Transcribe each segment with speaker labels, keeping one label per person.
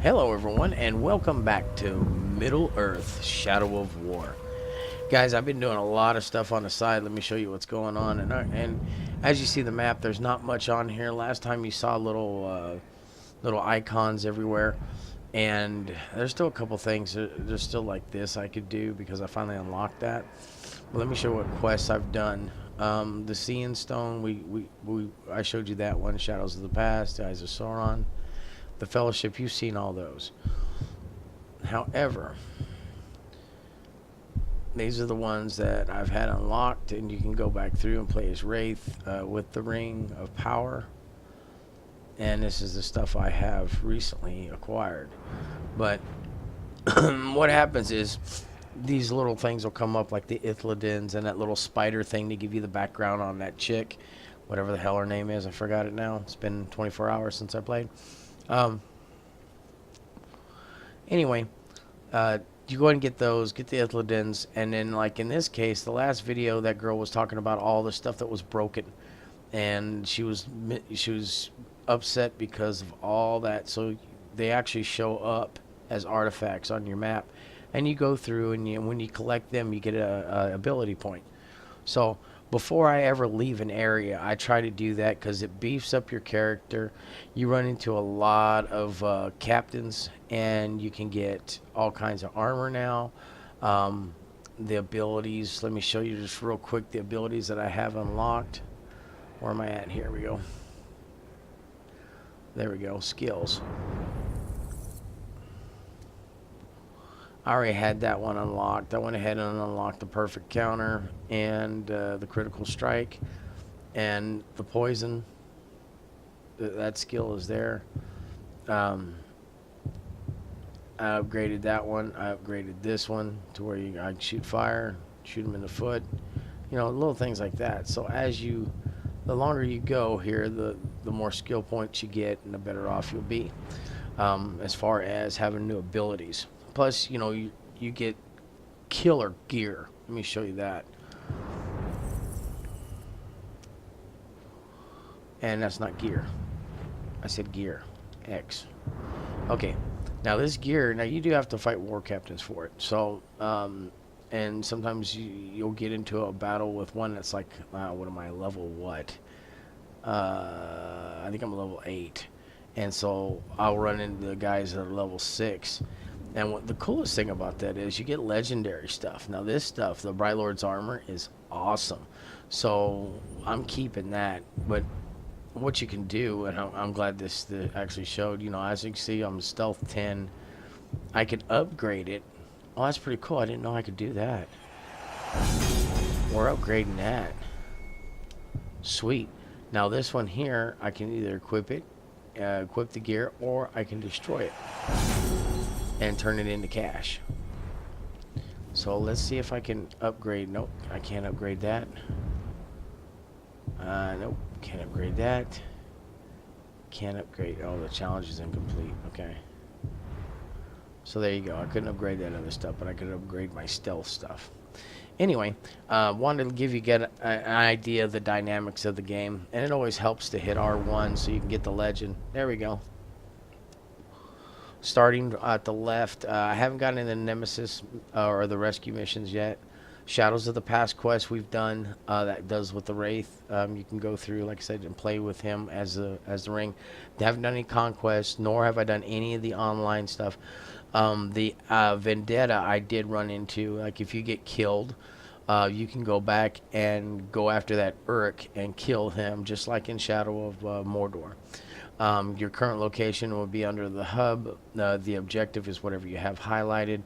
Speaker 1: Hello, everyone, and welcome back to Middle Earth Shadow of War. Guys, I've been doing a lot of stuff on the side. Let me show you what's going on. And as you see the map, there's not much on here. Last time you saw little icons everywhere. And there's still a couple things. There's still like this I could do because I finally unlocked that. But let me show you what quests I've done. The Seeing Stone, I showed you that one. Shadows of the Past, the Eyes of Sauron. The Fellowship, you've seen all those. However, these are the ones that I've had unlocked, and you can go back through and play as Wraith with the Ring of Power. And this is the stuff I have recently acquired. But what happens is these little things will come up like the Ithledins and that little spider thing to give you the background on that chick. Whatever the hell her name is, I forgot it now. It's been 24 hours since I played. Anyway, you go ahead and get those, get the Ithledins, and then like in this case, the last video, that girl was talking about all the stuff that was broken, and she was upset because of all that. So they actually show up as artifacts on your map, and you go through, and when you collect them, you get a ability point. So before I ever leave an area, I try to do that because it beefs up your character. You run into a lot of captains, and you can get all kinds of armor now. The abilities, let me show you just real quick the abilities that I have unlocked. Where am I at? Here we go. There we go. Skills. I already had that one unlocked. I went ahead and unlocked the perfect counter and the critical strike and the poison. That skill is there. I upgraded that one. I upgraded this one to where I can shoot fire, shoot them in the foot. You know, little things like that. So the longer you go here, the more skill points you get and the better off you'll be as far as having new abilities. Plus, you know, you get killer gear. Let me show you that. And that's not gear. I said gear. X. Okay. Now this gear, now you do have to fight war captains for it. So, and sometimes you'll get into a battle with one that's like, what am I, level what? I think I'm level 8. And so I'll run into the guys that are level 6. And what the coolest thing about that is you get legendary stuff. Now this stuff, the Bright Lord's armor, is awesome. So I'm keeping that. But what you can do, and I'm glad this actually showed, you know, as you can see, I'm stealth 10. I could upgrade it. Oh, that's pretty cool. I didn't know I could do that. We're upgrading that. Sweet. Now this one here, I can either equip it, equip the gear, or I can destroy it and turn it into cash. So let's see if I can upgrade. Nope, I can't upgrade that. Nope, can't upgrade that. Can't upgrade. Oh, the challenge is incomplete. Okay. So there you go. I couldn't upgrade that other stuff, but I could upgrade my stealth stuff. Anyway, wanted to give you an idea of the dynamics of the game, and it always helps to hit R1 so you can get the legend. There we go. Starting at the left, I haven't gotten into Nemesis or the rescue missions yet. Shadows of the Past quest we've done, that does with the Wraith. You can go through, like I said, and play with him as the ring. I haven't done any conquests, nor have I done any of the online stuff. The Vendetta I did run into. Like if you get killed, you can go back and go after that Uruk and kill him, just like in Shadow of Mordor. Your current location will be under the hub. The objective is whatever you have highlighted.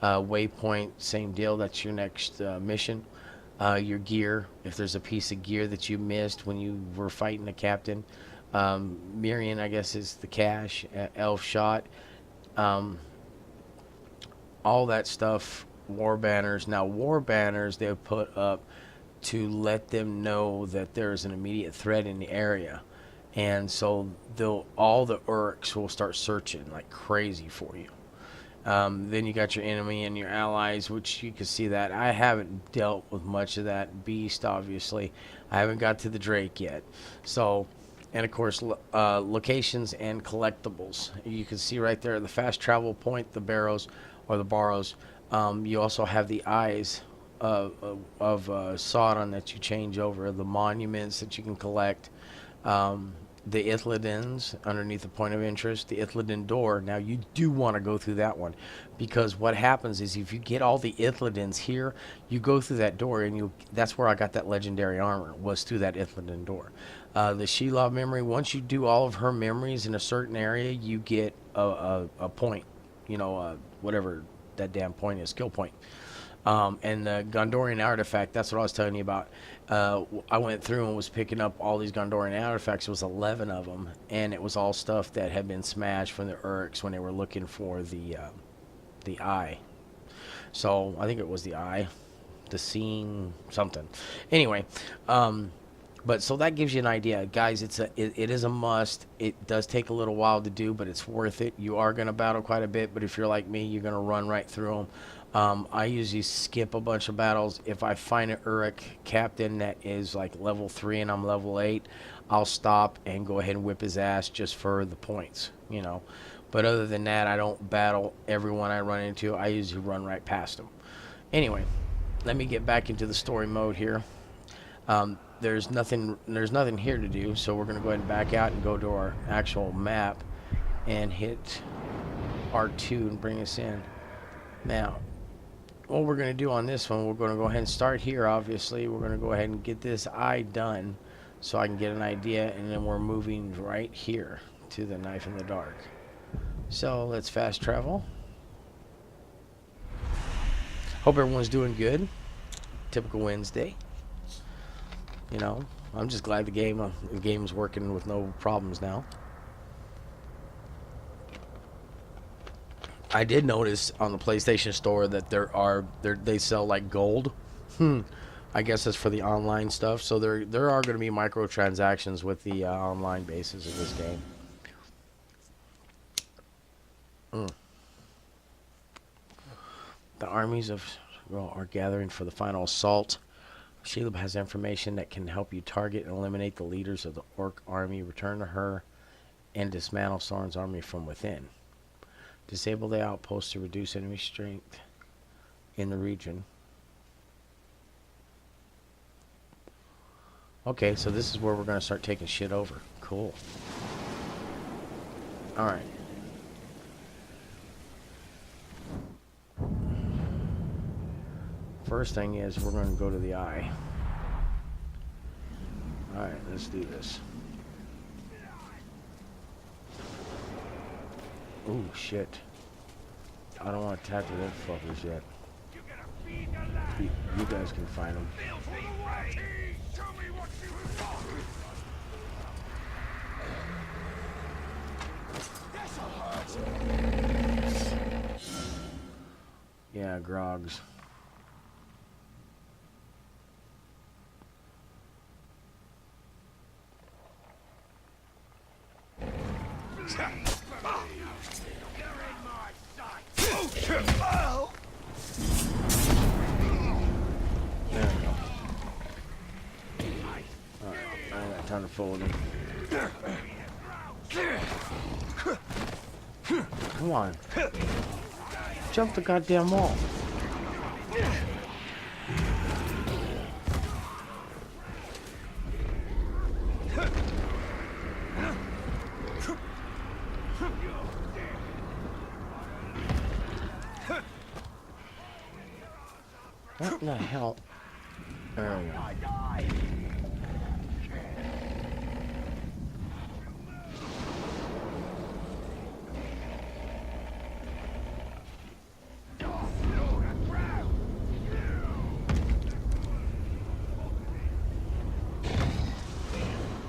Speaker 1: Waypoint, same deal. That's your next mission. Your gear, if there's a piece of gear that you missed when you were fighting the captain. Mirian, I guess, is the cache. Elf shot. All that stuff. War banners. Now, war banners they put up to let them know that there's an immediate threat in the area. And so all the Uruks will start searching like crazy for you. Then you got your enemy and your allies, which you can see that. I haven't dealt with much of that beast, obviously. I haven't got to the Drake yet. So And of course, locations and collectibles. You can see right there the fast travel point, the barrows or the barrows. You also have the eyes of Sauron that you change over, the monuments that you can collect, the Ithledins underneath the point of interest, the Ithledin door. Now you do want to go through that one, because what happens is if you get all the Ithledins here, you go through that door, and that's where I got that legendary armor, was through that Ithledin door. The Shelob memory, once you do all of her memories in a certain area, you get a point, whatever that damn point is, skill point. And the Gondorian artifact, that's what I was telling you about. I went through and was picking up all these Gondorian artifacts. It was 11 of them, and it was all stuff that had been smashed from the Uruks when they were looking for the eye. So I think it was the eye, the seeing something. Anyway, but so that gives you an idea, guys. It is a must. It does take a little while to do, but it's worth it. You are going to battle quite a bit, but if you're like me, you're going to run right through them. I usually skip a bunch of battles. If I find an Uruk captain that is like level 3 and I'm level 8, I'll stop and go ahead and whip his ass just for the points, But other than that, I don't battle everyone I run into. I usually run right past them. Anyway, let me get back into the story mode here. There's nothing here to do, so we're going to go ahead and back out and go to our actual map and hit R2 and bring us in. Now, what we're going to do on this one, we're going to go ahead and start here. Obviously, we're going to go ahead and get this eye done so I can get an idea, and then we're moving right here to the Knife in the Dark. So let's fast travel. Hope everyone's doing good. Typical Wednesday. I'm just glad the game's working with no problems now. I did notice on the PlayStation Store that they sell like gold. I guess that's for the online stuff. So there are going to be microtransactions with the online basis of this game. The armies are gathering for the final assault. Shelob has information that can help you target and eliminate the leaders of the Orc army. Return to her and dismantle Sauron's army from within. Disable the outpost to reduce enemy strength in the region. Okay, so this is where we're going to start taking shit over. Cool. Alright. First thing is we're going to go to the eye. Alright, let's do this. Oh shit. I don't want to attack the red fuckers yet. You guys can find them. Yeah, grogs. Time to fold him. Come on. Jump the goddamn wall. What in the hell? There we go.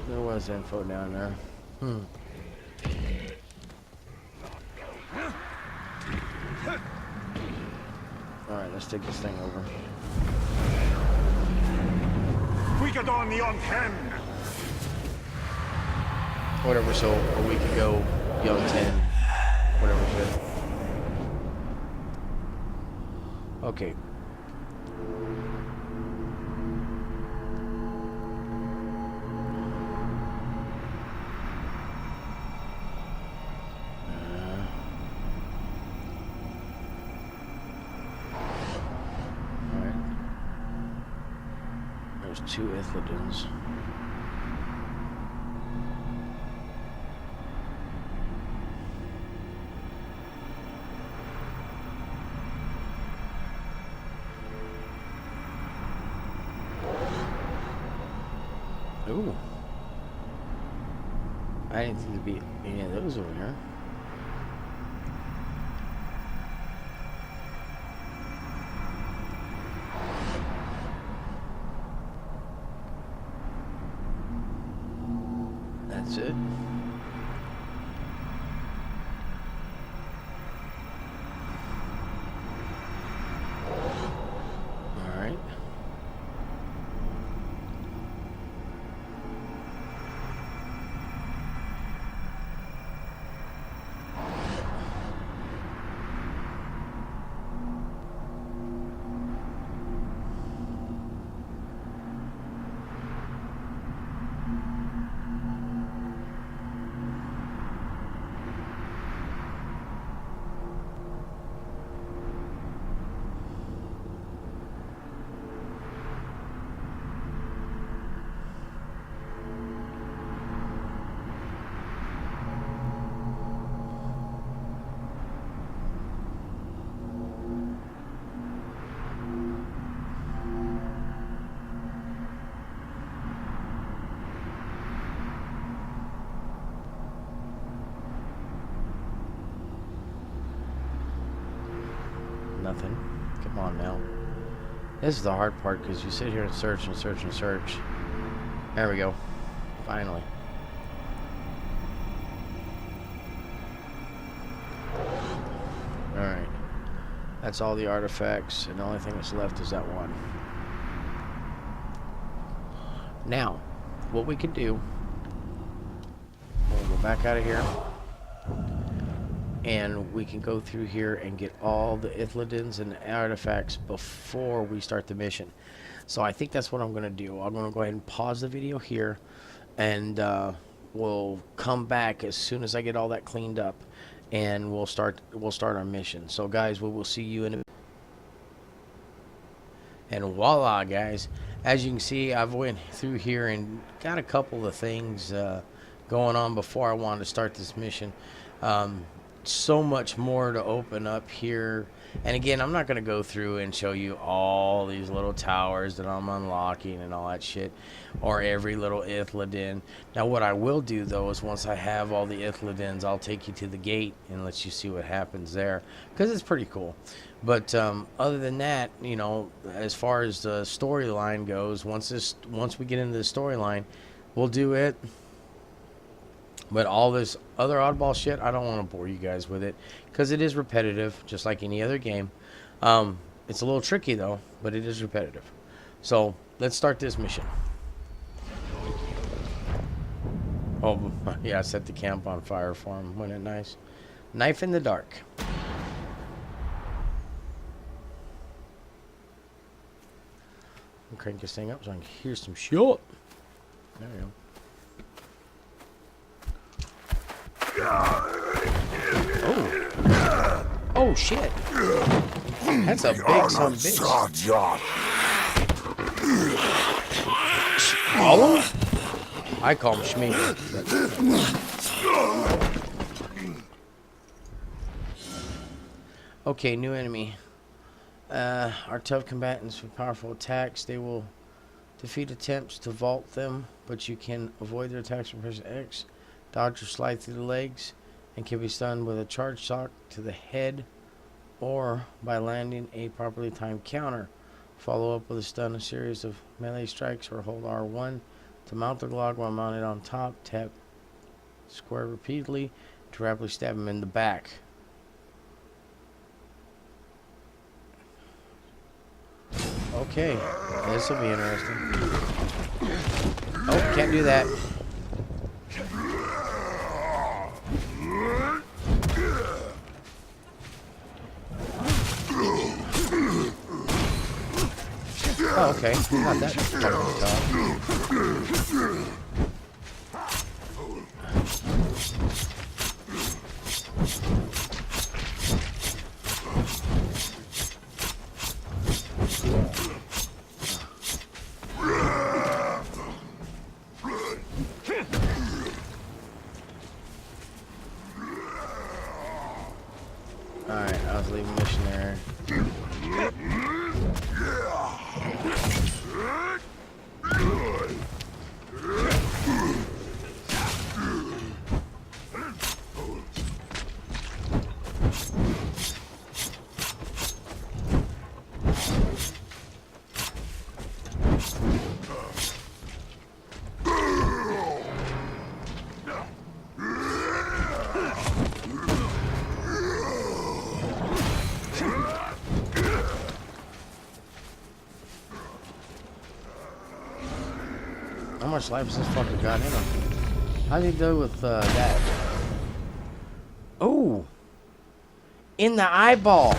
Speaker 1: There was info down there. Alright, let's take this thing over. Whatever, so a week ago, Young 10, whatever shit. Okay. 2 Ithledins. Ooh. I didn't think there'd be any of those over here. That's it. All right. Nothing. Come on now. This is the hard part because you sit here and search and search and search. There we go. Finally. Alright. That's all the artifacts, and the only thing that's left is that one. Now, what we can do, we'll go back out of here, and we can go through here and get all the Ithledins and the artifacts before we start the mission. So I think that's what I'm going to do. I'm going to go ahead and pause the video here, and we'll come back as soon as I get all that cleaned up, and we'll start our mission. So guys, we will see you in a... And voila, guys, as you can see, I've went through here and got a couple of things going on before I wanted to start this mission. So much more to open up here, and again, I'm not going to go through and show you all these little towers that I'm unlocking and all that shit, or every little Ithledin. Now what I will do though is once I have all the Ithledins, I'll take you to the gate and let you see what happens there, because it's pretty cool. But other than that, you know, as far as the storyline goes, once we get into the storyline, we'll do it. But all this other oddball shit, I don't want to bore you guys with it, because it is repetitive, just like any other game. It's a little tricky, though, but it is repetitive. So, let's start this mission. Oh, yeah, I set the camp on fire for him. Wasn't it nice? Knife in the dark. I'll crank this thing up so I can hear some shit. There we go. Oh shit. That's a big son of a bitch. All I call him Shmeagol. Okay, new enemy. Our tough combatants with powerful attacks. They will defeat attempts to vault them, but you can avoid their attacks by pressing X. Dodge or slide through the legs, and can be stunned with a charge shot to the head or by landing a properly timed counter. Follow up with a stun, a series of melee strikes, or hold R1 to mount the Glock while mounted on top. Tap square repeatedly to rapidly stab him in the back. Okay, this will be interesting. Oh, can't do that. Oh, okay. Not that fucking tough. there. How much life has this fucker got in him? How'd he deal with that? Oh! In the eyeball!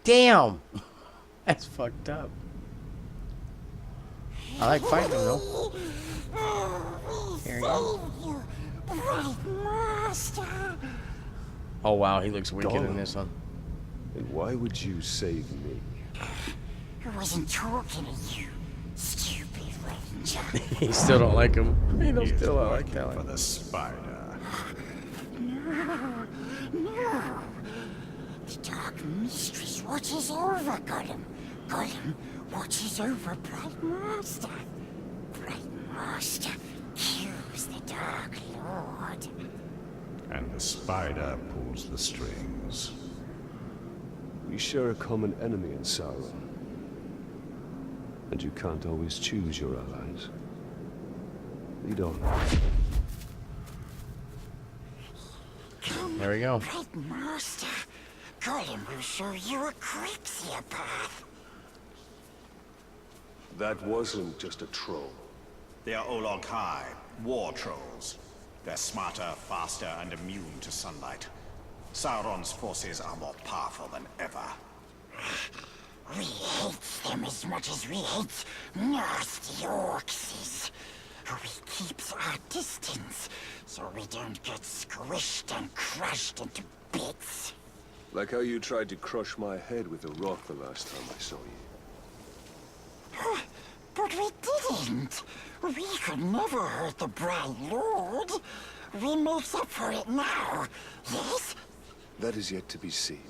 Speaker 1: Damn! That's fucked up. I like fighting him though. Here he is. Oh wow, he looks wicked in this one.
Speaker 2: And why would you save me?
Speaker 3: I wasn't talking to you, stupid ranger.
Speaker 1: He still don't like him. He don't still don't like that
Speaker 2: For
Speaker 1: one.
Speaker 2: the spider.
Speaker 3: No, no. The Dark Mistress watches over Gollum. Gollum watches over Bright Master. Bright Master kills the Dark Lord.
Speaker 2: And the spider pulls the strings.
Speaker 4: We share a common enemy in Sauron. And you can't always choose your allies. Lead on.
Speaker 1: There we go.
Speaker 3: Bright Master, Gollum will show you a Crixia path.
Speaker 4: That wasn't just a troll.
Speaker 5: They are Olog High, war trolls. They're smarter, faster, and immune to sunlight. Sauron's forces are more powerful than ever.
Speaker 3: We hate them as much as we hate nasty orcs. We keeps our distance, so we don't get squished and crushed into bits.
Speaker 4: Like how you tried to crush my head with a rock the last time I saw you.
Speaker 3: But we didn't. We could never hurt the Bright Lord. We makes up for it now, yes?
Speaker 4: That is yet to be seen.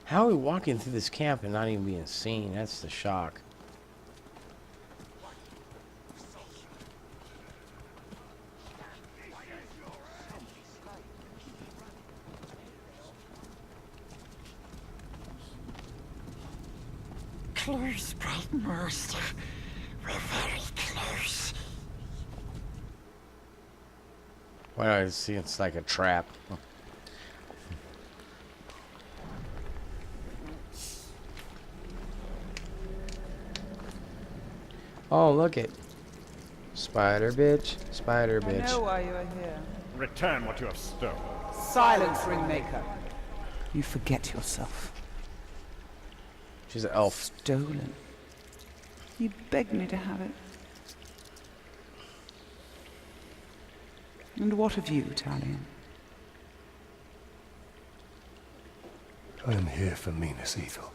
Speaker 1: How are we walking through this camp and not even being seen? That's the shock.
Speaker 3: Close, Bright Master. We're very close.
Speaker 1: Why do I see it's like a trap? Oh, look it. Spider bitch. Spider
Speaker 6: I
Speaker 1: bitch.
Speaker 6: know why you are here.
Speaker 5: Return what you have stolen.
Speaker 6: Silence, Ringmaker. You forget yourself.
Speaker 1: She's an elf.
Speaker 6: Stolen. You begged me to have it. And what of you, Talion?
Speaker 4: I am here for Minas Ithil.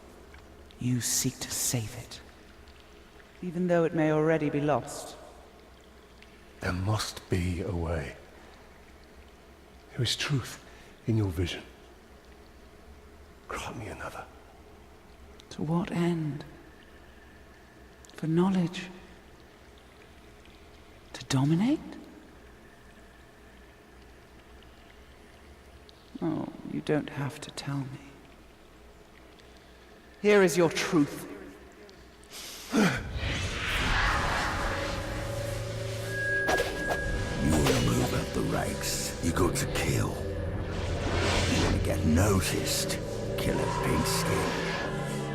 Speaker 6: You seek to save it. Even though it may already be lost.
Speaker 4: There must be a way. There is truth in your vision. Grant me another.
Speaker 6: To what end? For knowledge? To dominate? Oh, you don't have to tell me. Here is your truth.
Speaker 7: You want to move up the ranks, you got to kill. You want to get noticed, kill a pink skin.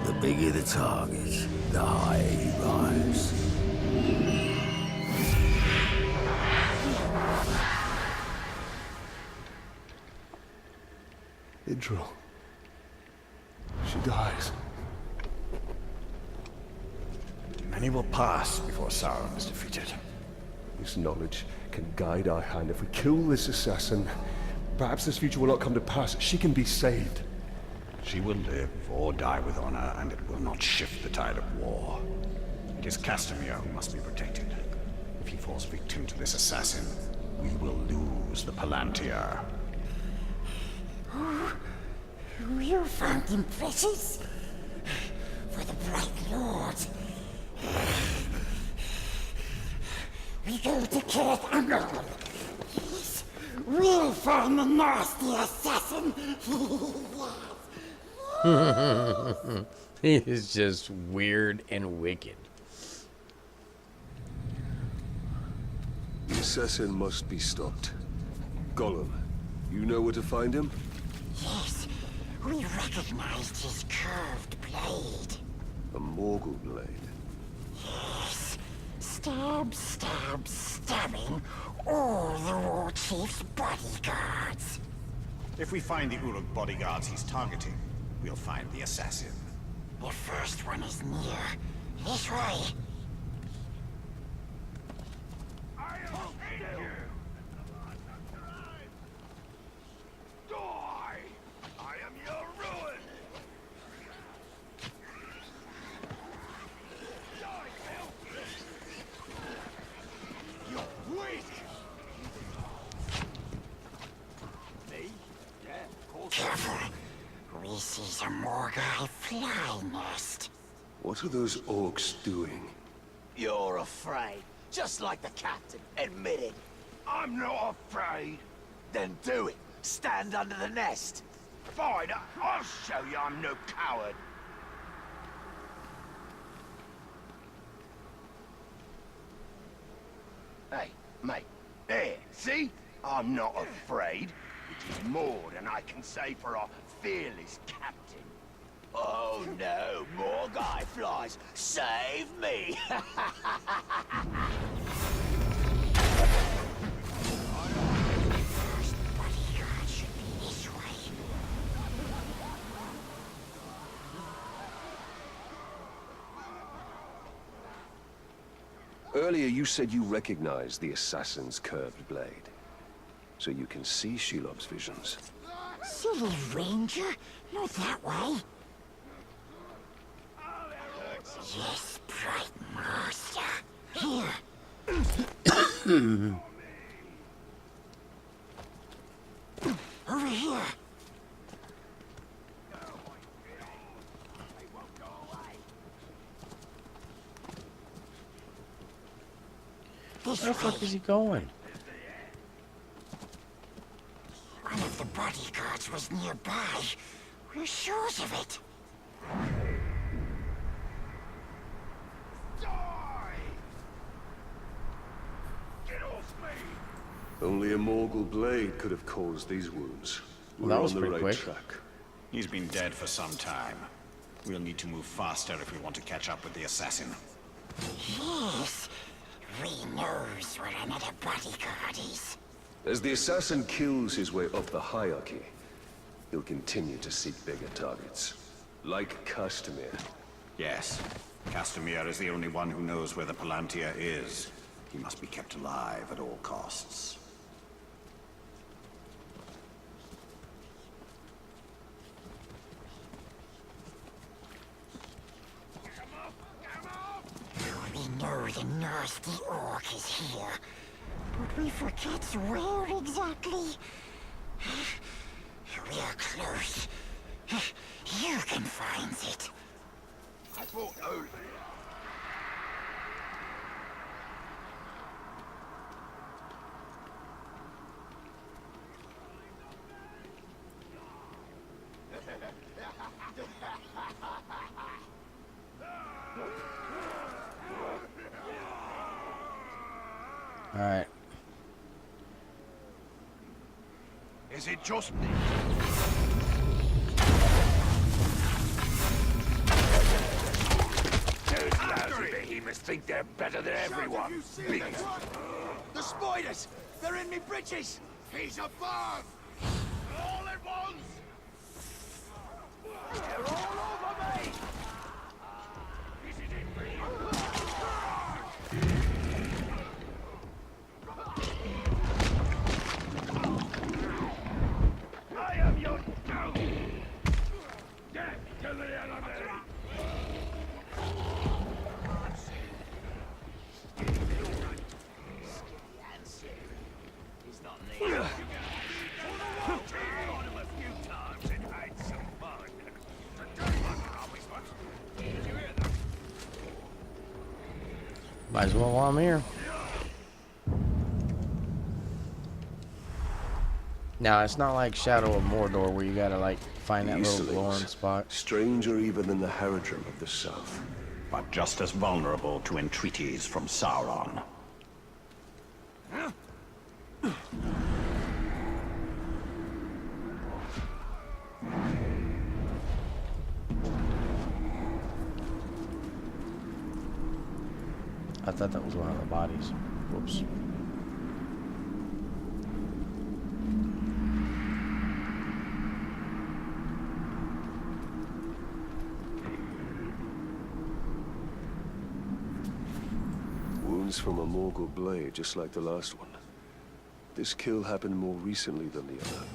Speaker 7: The bigger the target, the higher you rise.
Speaker 4: Idril. She dies.
Speaker 5: Many will pass before Sauron is defeated.
Speaker 4: This knowledge can guide our hand. If we kill this assassin, perhaps this future will not come to pass. She can be saved.
Speaker 2: She will live or die with honor, and it will not shift the tide of war. It is Castamere who must be protected. If he falls victim to this assassin, we will lose the Palantir.
Speaker 3: You found him precious? For the Bright Lord. We go to Kirith Emerald. Yes, we'll find the nasty assassin.
Speaker 1: He is just weird and wicked.
Speaker 4: The assassin must be stopped. Gollum, you know where to find him?
Speaker 3: Yes, we recognized his curved blade.
Speaker 4: A Morgul blade.
Speaker 3: Yes, stab, stab, stabbing all the War Chief's bodyguards.
Speaker 5: If we find the Uruk bodyguards he's targeting, we'll find the assassin.
Speaker 3: The first one is near. This way. Careful. We see a Morgai fly nest.
Speaker 4: What are those orcs doing?
Speaker 8: You're afraid, just like the captain. Admit it.
Speaker 9: I'm not afraid.
Speaker 8: Then do it. Stand under the nest.
Speaker 9: Fine, I'll show you I'm no coward. Hey, mate. There, see? I'm not afraid. It is more than I can say for our fearless captain.
Speaker 8: Oh no, more guy flies. Save me!
Speaker 3: First bodyguard should be this way.
Speaker 4: Earlier you said you recognized the assassin's curved blade. So you can see Shelob's visions.
Speaker 3: Silly ranger, not that way. Yes, bright master. Here. Over here. This
Speaker 1: Where the fuck
Speaker 3: way.
Speaker 1: is he going?
Speaker 3: One of the bodyguards was nearby. We're sure of it.
Speaker 4: Only a Morgul blade could have caused these wounds.
Speaker 1: Well,
Speaker 4: We're
Speaker 1: that was
Speaker 4: on the
Speaker 1: pretty
Speaker 4: right
Speaker 1: quick.
Speaker 4: track.
Speaker 5: He's been dead for some time. We'll need to move faster if we want to catch up with the assassin.
Speaker 3: Yes. We knows where another bodyguard is.
Speaker 4: As the assassin kills his way up the hierarchy, he'll continue to seek bigger targets. Like Castamere.
Speaker 5: Yes. Castamere is the only one who knows where the Palantir is. He must be kept alive at all costs.
Speaker 3: We know the nasty orc is here. But we forget where exactly. We are close. You can find it.
Speaker 9: I thought earlier.
Speaker 1: All right.
Speaker 9: Is it just me? Those lousy behemoths think they're better than everyone. Beast.
Speaker 8: The spiders! They're in me bridges!
Speaker 9: He's above! All at once!
Speaker 8: They're all over me!
Speaker 9: This is it for you! I am your doom!
Speaker 1: Might as well while I'm here. Now, it's not like Shadow of Mordor where you gotta, like, find that little glowing spot.
Speaker 4: Stranger even than the Haradrim of the south.
Speaker 5: But just as vulnerable to entreaties from Sauron.
Speaker 1: I thought that was one of the bodies. Whoops.
Speaker 4: Wounds from a Morgul blade, just like the last one. This kill happened more recently than the other.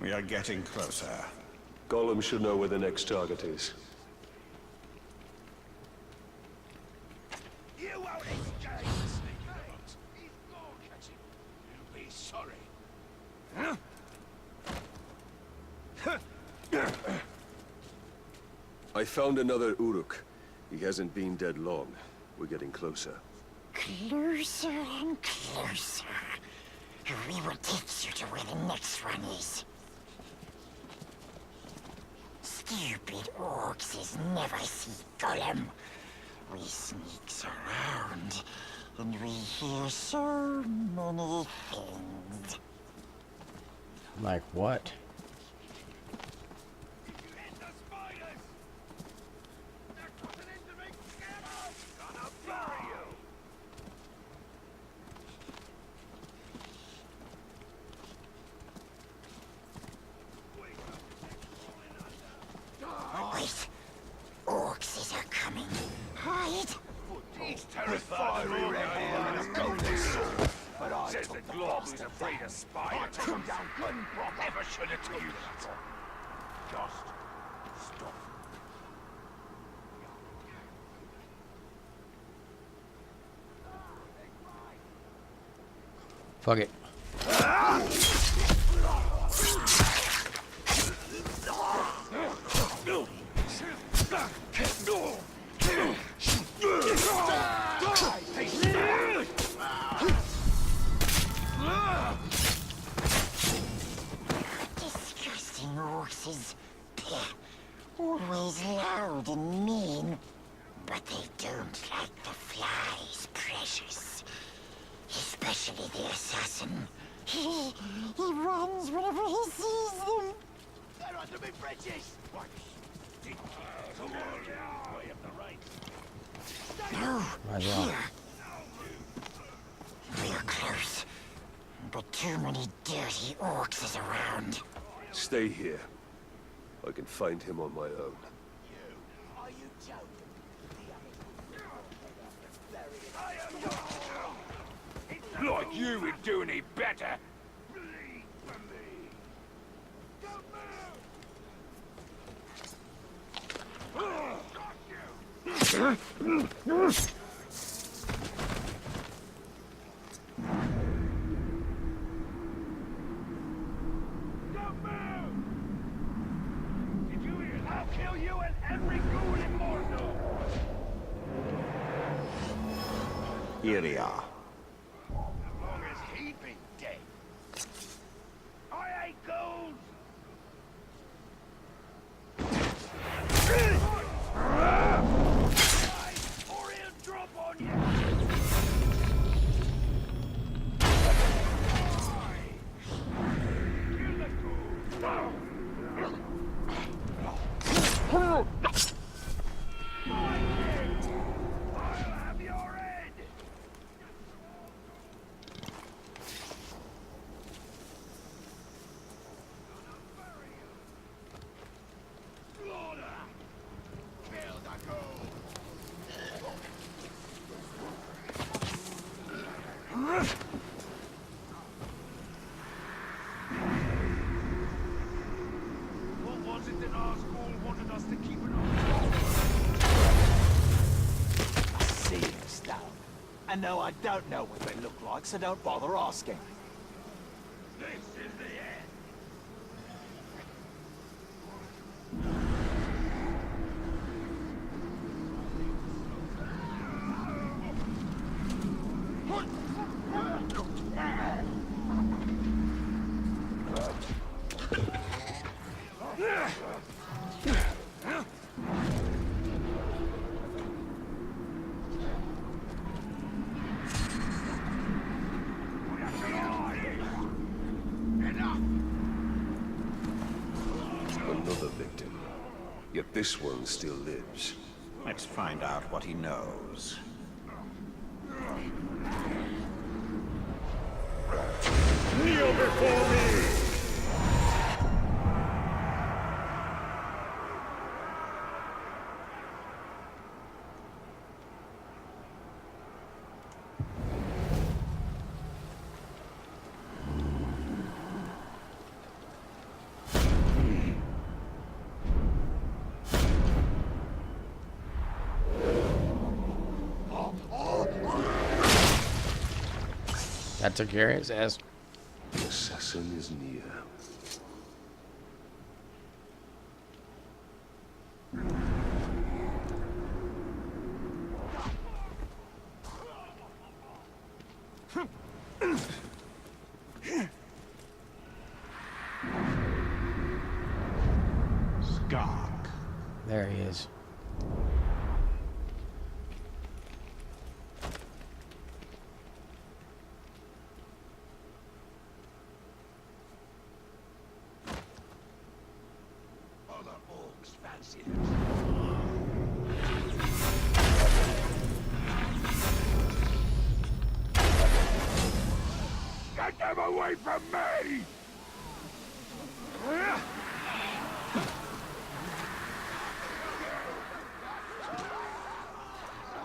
Speaker 5: We are getting closer.
Speaker 4: Gollum should know where the next target is.
Speaker 9: You won't escape, sneakers. He's gone, catching. You'll be sorry.
Speaker 4: I found another Uruk. He hasn't been dead long. We're getting closer.
Speaker 3: Closer and closer. We will take you to where the next one is. Stupid orcs never see Gollum. We sneaks around, and we hear so many things.
Speaker 1: Like what?
Speaker 3: Wait. Orcs are coming. Hide.
Speaker 9: He's terrified of red hair and a golden sword. But I took the globs afraid of spiders. I took him down good and proper. Never should have told you that. Just stop.
Speaker 1: Fuck it.
Speaker 3: Disgusting orcs. Always loud and mean. But they don't like the flies, precious. Especially the assassin. He runs whenever he sees them.
Speaker 9: They're under me bridges. What? Come on, way up the right.
Speaker 3: No,
Speaker 1: Might as well.
Speaker 3: here. We're close. But too many dirty orcs is around.
Speaker 4: Stay here. I can find him on my own.
Speaker 8: Are you joking?
Speaker 9: Like you would do any better. I'll kill you and every ghoul in Mordor!
Speaker 5: Here we are.
Speaker 9: As long as he been dead. I ain't ghouls! Or he'll drop on you! Kill the ghoul! I'll have your head! Slaughter! Kill the ghoul! What was it that Nazgul wanted us to keep an eye on?
Speaker 8: Seeing stone. And no, I don't know what they look like, so don't bother asking.
Speaker 9: This is the end!
Speaker 4: Another victim. Yet this one still lives.
Speaker 5: Let's find out what he knows.
Speaker 9: Kneel before me!
Speaker 1: That took care of his ass.
Speaker 4: The assassin is near.
Speaker 5: Skark.
Speaker 1: There he is.
Speaker 9: Other orcs fancy Get them away from me!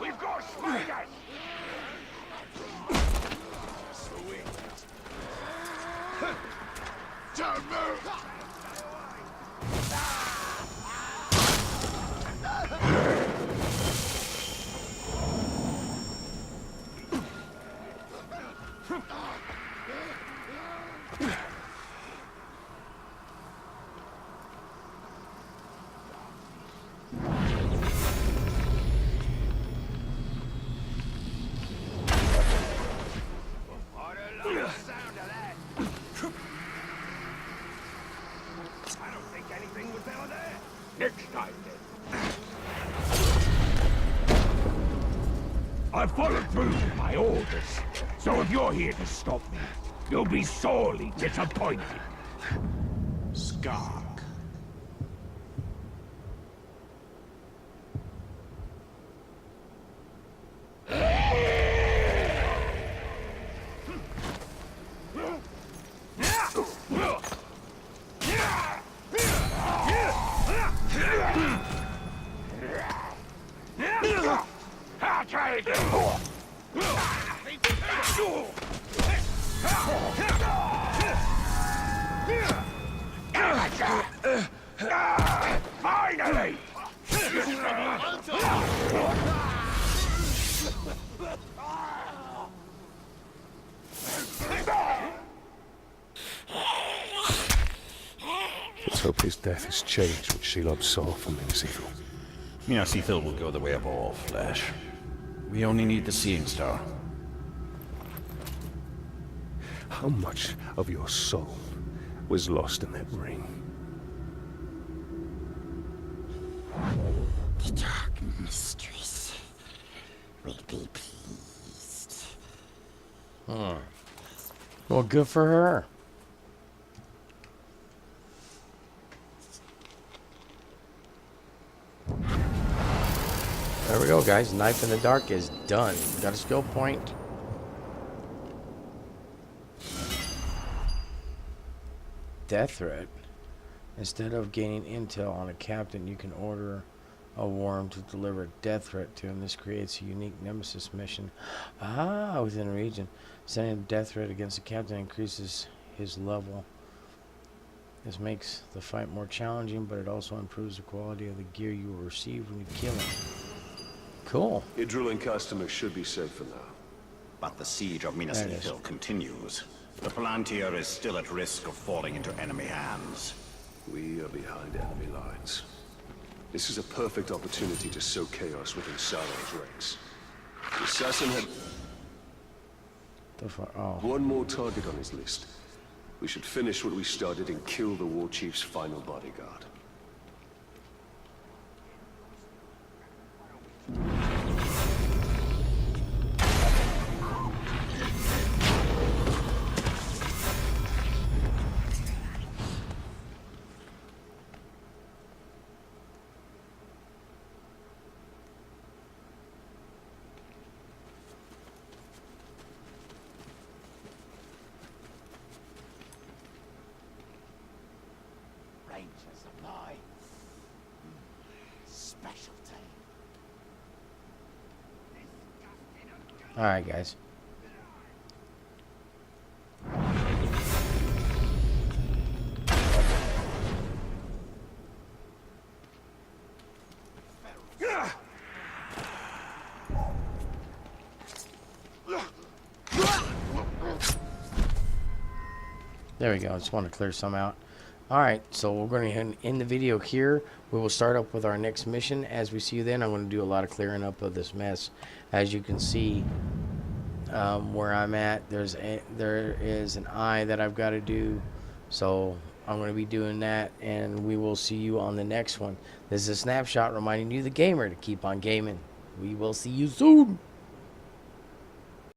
Speaker 9: We've got spiders! Don't move! I don't like the sound of that. I don't think anything was ever there. Next time, then. I followed through with my orders. So if you're here to stop me, you'll be sorely disappointed.
Speaker 5: Skark.
Speaker 9: I'll try again. Finally!
Speaker 4: Let's hope his death has changed what Shelob saw from Minas Ithil.
Speaker 5: Minas Ithil will go the way of all flesh. We only need the Seeing Star.
Speaker 4: How much of your soul was lost in that ring?
Speaker 3: The Dark Mistress will be pleased.
Speaker 1: Well, good for her. There we go, guys. Knife in the Dark is done. Got a skill point. Death threat. Instead of gaining intel on a captain, you can order a worm to deliver a death threat to him. This creates a unique nemesis mission. Within a region. Sending a death threat against a captain increases his level. This makes the fight more challenging, but it also improves the quality of the gear you will receive when you kill him. Cool.
Speaker 4: Idril and customers should be safe for now.
Speaker 5: But the siege of Minas
Speaker 1: There it is.
Speaker 5: Ithil continues. The Palantir is still at risk of falling into enemy hands.
Speaker 4: We are behind enemy lines. This is a perfect opportunity to sow chaos within Sauron's ranks. The assassin had
Speaker 1: The fuck? Oh.
Speaker 4: one more target on his list. We should finish what we started and kill the war chief's final bodyguard.
Speaker 8: Rangers are my specialty.
Speaker 1: All right, guys. There we go. I just want to clear some out. Alright, so we're going to end the video here. We will start up with our next mission. As we see you then, I'm going to do a lot of clearing up of this mess. As you can see, where I'm at, there is an eye that I've got to do. So I'm going to be doing that, and we will see you on the next one. This is a snapshot reminding you, the gamer, to keep on gaming. We will see you soon.